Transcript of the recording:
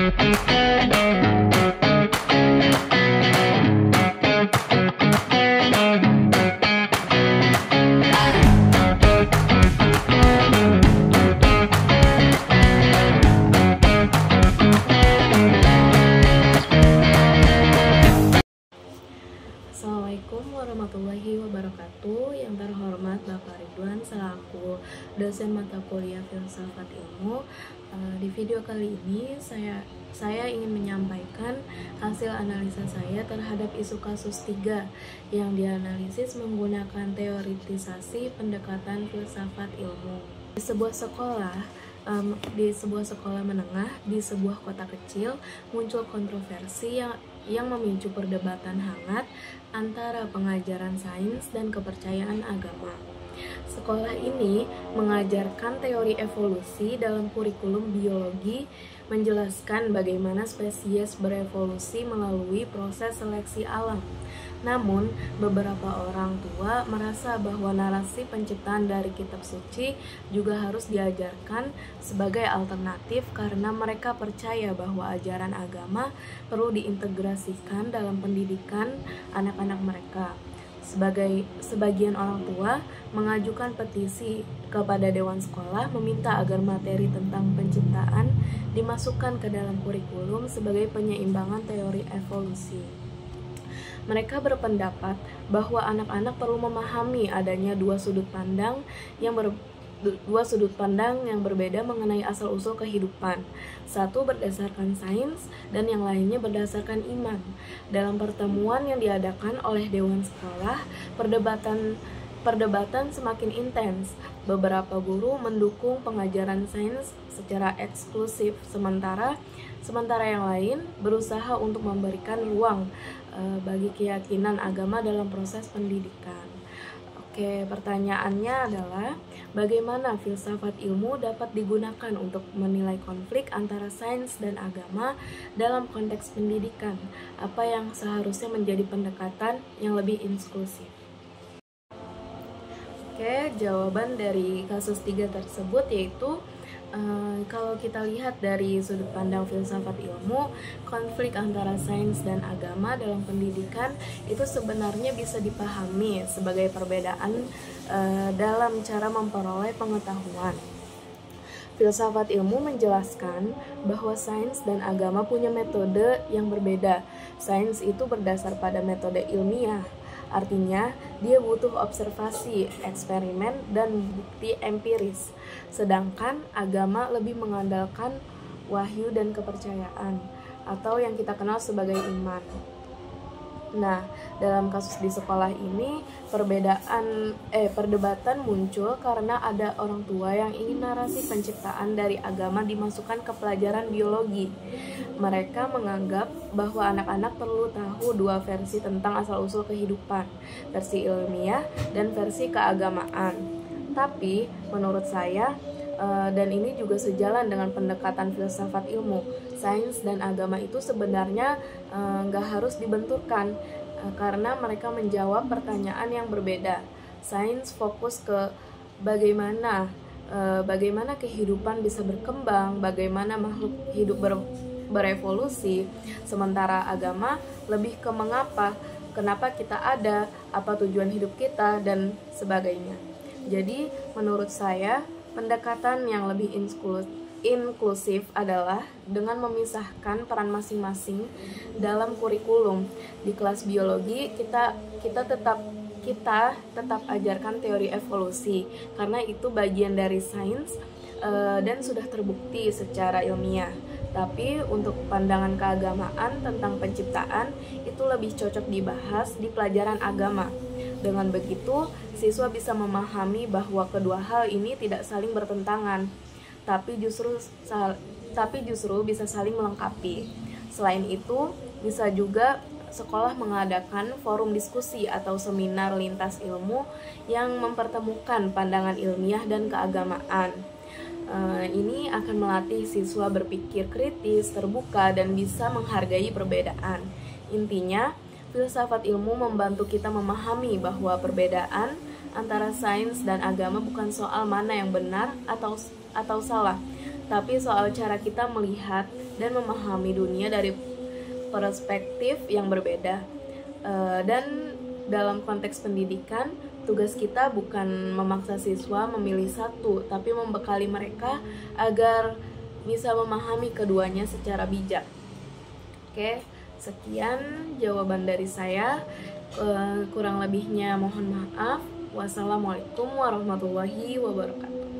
Assalamualaikum warahmatullahi wabarakatuh. Yang terhormat Bapak Ridwan selaku dosen mata kuliah Filsafat Ilmu. Di video kali ini saya ingin menyampaikan hasil analisa saya terhadap isu kasus 3 yang dianalisis menggunakan teoritisasi pendekatan filsafat ilmu. Di sebuah sekolah menengah di sebuah kota kecil muncul kontroversi yang memicu perdebatan hangat antara pengajaran sains dan kepercayaan agama. Sekolah ini mengajarkan teori evolusi dalam kurikulum biologi, menjelaskan bagaimana spesies berevolusi melalui proses seleksi alam. Namun, beberapa orang tua merasa bahwa narasi penciptaan dari kitab suci juga harus diajarkan sebagai alternatif karena mereka percaya bahwa ajaran agama perlu diintegrasikan dalam pendidikan anak-anak mereka. Sebagian orang tua mengajukan petisi kepada Dewan Sekolah meminta agar materi tentang penciptaan dimasukkan ke dalam kurikulum sebagai penyeimbangan teori evolusi. Mereka berpendapat bahwa anak-anak perlu memahami adanya dua sudut pandang yang berbeda mengenai asal-usul kehidupan. Satu berdasarkan sains dan yang lainnya berdasarkan iman. Dalam pertemuan yang diadakan oleh Dewan Sekolah, perdebatan semakin intens. Beberapa guru mendukung pengajaran sains secara eksklusif, sementara yang lain berusaha untuk memberikan ruang bagi keyakinan agama dalam proses pendidikan. Oke, pertanyaannya adalah bagaimana filsafat ilmu dapat digunakan untuk menilai konflik antara sains dan agama dalam konteks pendidikan? Apa yang seharusnya menjadi pendekatan yang lebih inklusif? Oke, jawaban dari kasus 3 tersebut yaitu kalau kita lihat dari sudut pandang filsafat ilmu, konflik antara sains dan agama dalam pendidikan itu sebenarnya bisa dipahami sebagai perbedaan dalam cara memperoleh pengetahuan. Filsafat ilmu menjelaskan bahwa sains dan agama punya metode yang berbeda. Sains itu berdasar pada metode ilmiah. Artinya, dia butuh observasi, eksperimen, dan bukti empiris. Sedangkan agama lebih mengandalkan wahyu dan kepercayaan, atau yang kita kenal sebagai iman. Nah, dalam kasus di sekolah ini, perdebatan muncul karena ada orang tua yang ingin narasi penciptaan dari agama dimasukkan ke pelajaran biologi. Mereka menganggap bahwa anak-anak perlu tahu dua versi tentang asal-usul kehidupan, versi ilmiah dan versi keagamaan. Tapi, menurut saya, dan ini juga sejalan dengan pendekatan filsafat ilmu, sains dan agama itu sebenarnya nggak harus dibenturkan karena mereka menjawab pertanyaan yang berbeda. Sains fokus ke bagaimana kehidupan bisa berkembang, bagaimana makhluk hidup berevolusi, sementara agama lebih ke kenapa kita ada, apa tujuan hidup kita, dan sebagainya. Jadi menurut saya pendekatan yang lebih inklusif adalah dengan memisahkan peran masing-masing dalam kurikulum. Di kelas biologi kita tetap ajarkan teori evolusi karena itu bagian dari sains dan sudah terbukti secara ilmiah. Tapi untuk pandangan keagamaan tentang penciptaan itu lebih cocok dibahas di pelajaran agama. Dengan begitu, siswa bisa memahami bahwa kedua hal ini tidak saling bertentangan, tapi justru bisa saling melengkapi. Selain itu, bisa juga sekolah mengadakan forum diskusi atau seminar lintas ilmu yang mempertemukan pandangan ilmiah dan keagamaan. Ini akan melatih siswa berpikir kritis, terbuka, dan bisa menghargai perbedaan. Intinya, filsafat ilmu membantu kita memahami bahwa perbedaan antara sains dan agama bukan soal mana yang benar atau salah, tapi soal cara kita melihat dan memahami dunia dari perspektif yang berbeda. Dan dalam konteks pendidikan, tugas kita bukan memaksa siswa memilih satu, tapi membekali mereka agar bisa memahami keduanya secara bijak. Oke, sekian jawaban dari saya. Kurang lebihnya mohon maaf. Wassalamualaikum warahmatullahi wabarakatuh.